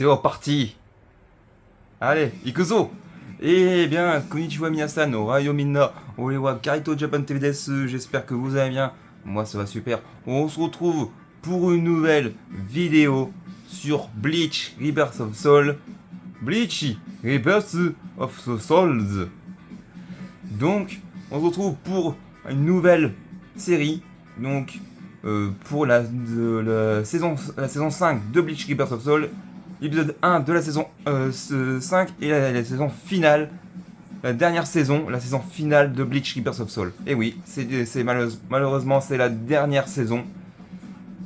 C'est reparti. Allez, ikuzo. Eh bien, konnichiwa minasan, ohayo minna, orewa Karito Japan TV desu. J'espère que vous allez bien. Moi, ça va super. On se retrouve pour une nouvelle vidéo sur Bleach Rebirth of Soul. Bleach Rebirth of the Souls. Donc, on se retrouve pour une nouvelle série. Donc, pour la saison 5 de Bleach Rebirth of Soul. L'épisode 1 de la saison 5 et la saison finale, la dernière saison, la saison finale de Bleach Rebirth of Soul. Et oui, malheureusement c'est la dernière saison.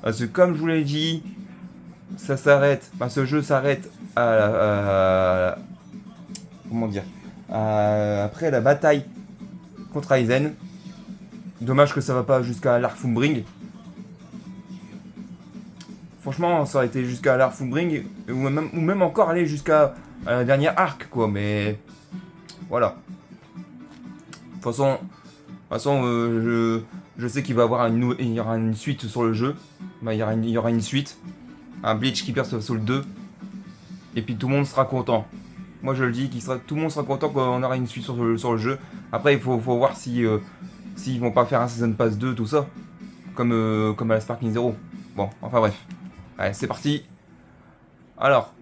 Parce que comme je vous l'ai dit, ça s'arrête, ce jeu s'arrête comment dire, après la bataille contre Aizen. Dommage que ça va pas jusqu'à l'Arfumbring. Franchement, ça aurait été jusqu'à l'Arfumbring, ou même encore aller jusqu'à la dernière arc, quoi, mais voilà. De toute façon je sais qu'il va y avoir il y aura une suite sur le jeu. Il y aura une suite, un Bleach Rebirth of Soul 2, et puis tout le monde sera content. Moi je le dis, tout le monde sera content qu'on aura une suite sur le jeu. Après, il faut voir s'ils vont pas faire un Season Pass 2, tout ça, comme à la Sparking Zero. Bon, enfin bref. Allez, c'est parti. Alors,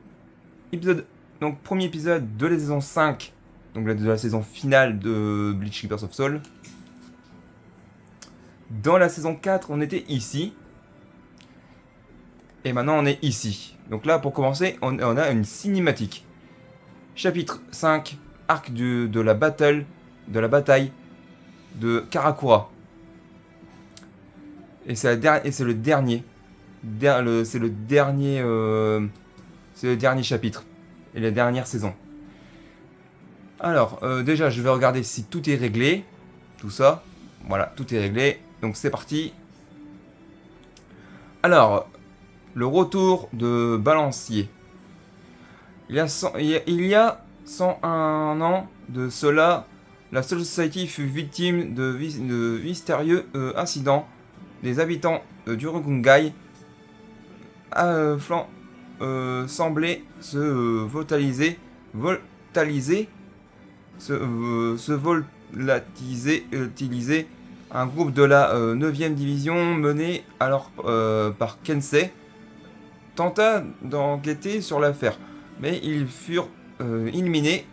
premier épisode de la saison 5, donc de la saison finale de Bleach Rebirth of Soul. Dans la saison 4, on était ici. Et maintenant, on est ici. Donc là, pour commencer, on a une cinématique. Chapitre 5, arc de la bataille de Karakura. Et c'est le dernier. C'est le dernier chapitre et la dernière saison. Alors, déjà, je vais regarder si tout est réglé. Tout ça. Voilà, tout est réglé. Donc, c'est parti. Alors, le retour de Balancier. Il y a 101 ans de cela, la Soul Society fut victime de mystérieux incidents. Des habitants du Rukungai semblaient se volatiser. Un groupe de la 9e division mené alors par Kensei tenta d'enquêter sur l'affaire, mais ils furent éliminés.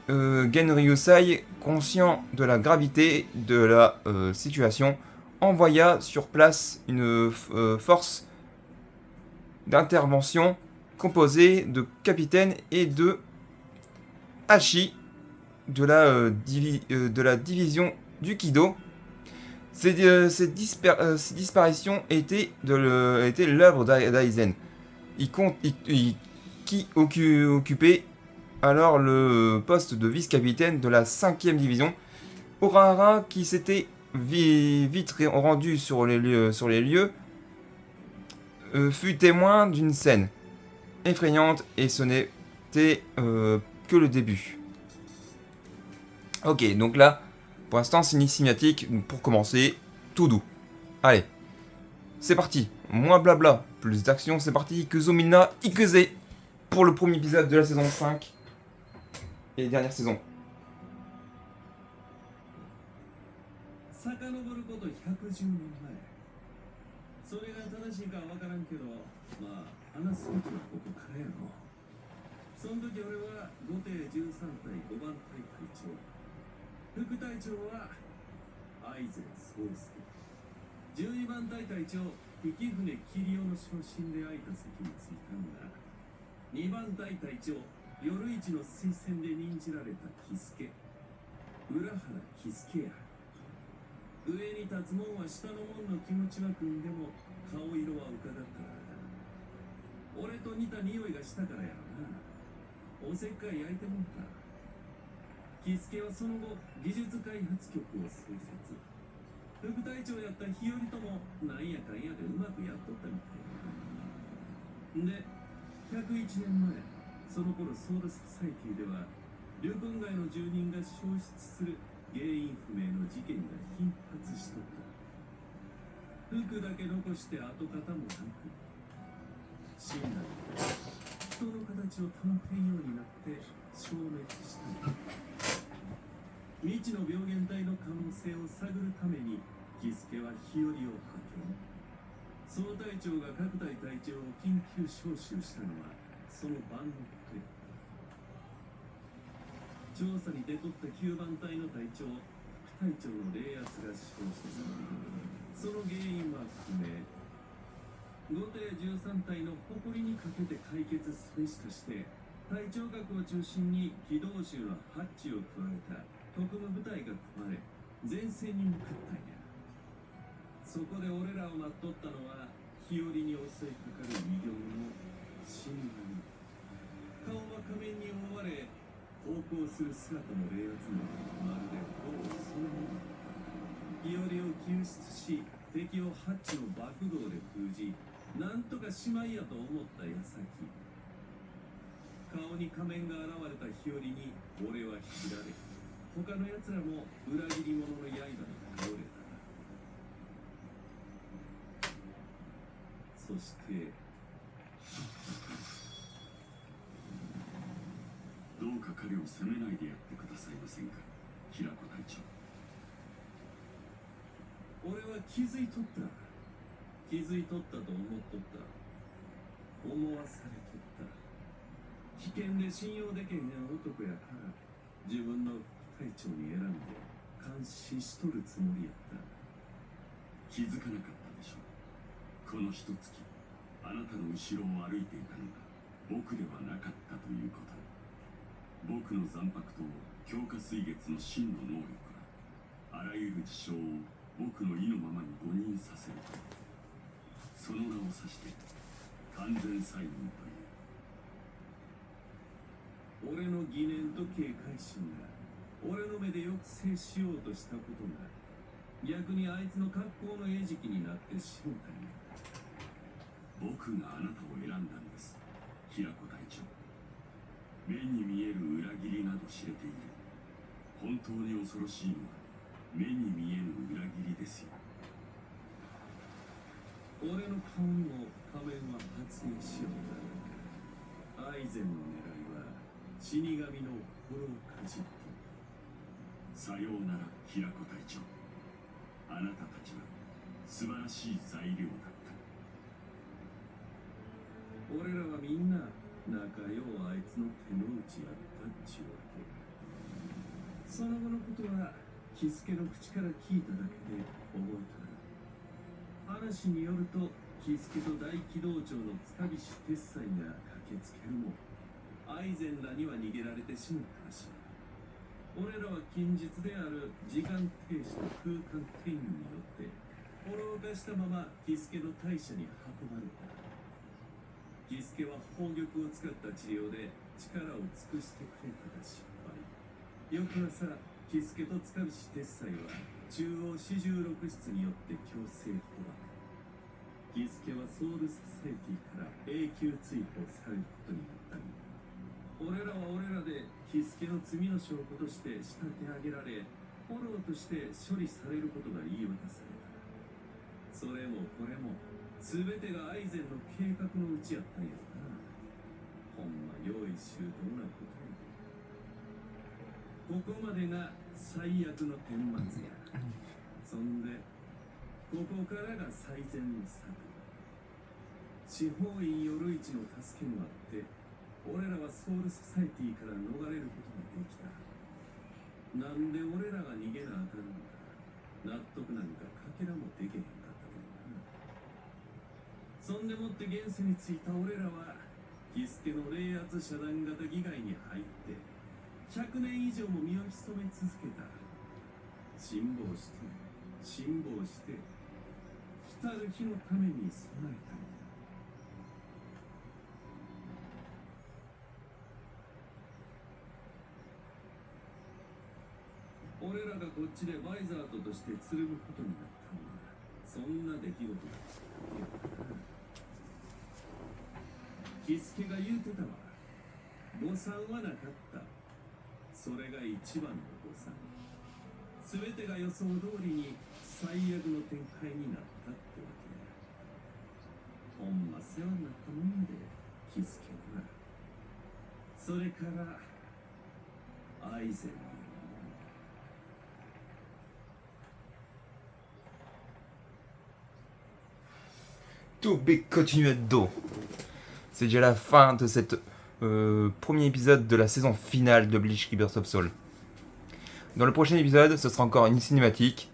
Genryusai, conscient de la gravité de la situation, envoya sur place une force d'intervention composée de capitaines et de hachi de la division du Kido. Ces disparitions étaient l'œuvre d'Aizen, qui occupait alors le poste de vice-capitaine de la 5e division. Urahara, qui s'était vite rendu sur les lieux, fut témoin d'une scène effrayante, et ce n'était que le début. Ok, donc là, pour l'instant, c'est une cinématique pour commencer, tout doux. Allez, c'est parti. Moins blabla, plus d'action, c'est parti. Kuzumina Ikuze pour le premier épisode de la saison 5 et dernière saison. 副隊長は愛禅宗介、12番隊隊長浮舟桐生の昇進で空いた席に着いたんだ。2番隊隊長夜市の推薦で任じられた喜助、浦原喜助や。上に立つもんは下のもんの気持ちは組んでも顔色は伺ったからだ。俺と似た匂いがしたからやろな。おせっかい焼いてもんか。喜助はその後技術開発局を創設。副隊長やった日和ともなんやかんやでうまくやっとったみたいで、101年前、その頃ソウルソサイティでは竜根街の住人が消失する原因不明の事件が頻発しとった。服だけ残して跡形もなく、死んだのだ。人の形を保てんようになって消滅したのだ。未知の病原体の可能性を探るためにキスケは日和を派遣。総隊長が各隊隊長を緊急招集したのはその晩のことやった。調査に出とった9番隊の隊長副隊長の霊圧が死亡してその原因は不明。5艇13隊の誇りにかけて解決すべしとして隊長閣を中心に機動衆のハッチを加えた特務部隊が組まれ前線に向かったんや。そこで俺らを待っとったのは日和に襲いかかる異形の死神。顔は仮面に覆われ航行する姿の霊圧もまるでほぼそのもの。日和を救出し敵をハッチの爆道で封じなんとかしまいやと思った矢先顔に仮面が現れた日和に俺は切られ他の奴らも裏切り者の刃に倒れた。そしてどうか彼を責めないでやってくださいませんか、平子隊長。俺は気づいとった。気づいとったと思っとった。思わされとった。危険で信用できへん男やから自分の副隊長に選んで監視しとるつもりやった。気づかなかったでしょう。この一月あなたの後ろを歩いていたのが僕ではなかったということ。僕の残白と強化水月の真の能力はあらゆる事象を僕の意のままに誤認させること。その名を指して完全催眠という。俺の疑念と警戒心が俺の目で抑制しようとしたことが逆にあいつの格好の餌食になってしもたんや。僕があなたを選んだんです、平子隊長。目に見える裏切りなど知れている。本当に恐ろしいのは目に見えぬ裏切りですよ。俺の顔にも仮面は発現しようだ。アイゼンの狙いは死神の心をかじって。さようなら平子隊長。あなたたちは素晴らしい材料だった。俺らはみんな仲ようあいつの手の内やったっちゅうわけ。その後のことはキスケの口から聞いただけで覚えとる。話によるとキスケと大機動長の塚岸鉄斎が駆けつけるもアイゼンらには逃げられてしまったらしい。俺らは近日である時間停止と空間転移によってフォロー化したままキスケの大社に運ばれた。キスケは宝玉を使った治療で力を尽くしてくれたが失敗。翌朝キスケと塚岸鉄斎は中央四十六室によって強制捕獲。キスケはソウルソサエティから永久追放されることになったんだ。俺らは俺らでキスケの罪の証拠として仕立て上げられフォローとして処理されることが言い渡された。それもこれも全てがアイゼンの計画のうちやったんやな。ほんま用意周到なことやで。ここまでが最悪の顛末や。そんでここからが最善の策。地方院夜市の助けもあって俺らはソウルソサエティから逃れることができた。なんで俺らが逃げなあかんのか納得なんかかけらもできへんかったけどな。そんでもって現世に着いた俺らはキスケの冷圧遮断型議会に入って100年以上も身を潜め続けた。辛抱して辛抱して来る日のために備えたんだ。俺らがこっちでバイザートとしてつるむことになったのはそんな出来事だったな。キスケが言うてたわ。誤算はなかった。それが一番の誤算。全てが予想通りに最悪の展開になったってわけだ。ほんま世話になったもんで気づけるな。それからアイゼンの To be continuado. C'est déjà la fin de cet premier épisode de la saison finale de Bleach Rebirth of Soul. Dans le prochain épisode, ce sera encore une cinématique.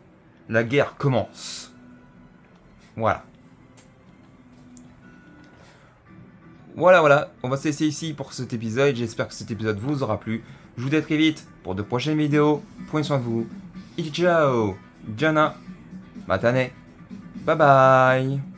La guerre commence. Voilà. Voilà, on va se laisser ici pour cet épisode. J'espère que cet épisode vous aura plu. Je vous dis à très vite pour de prochaines vidéos. Prenez soin de vous. Ciao, Jana, Matane, bye bye.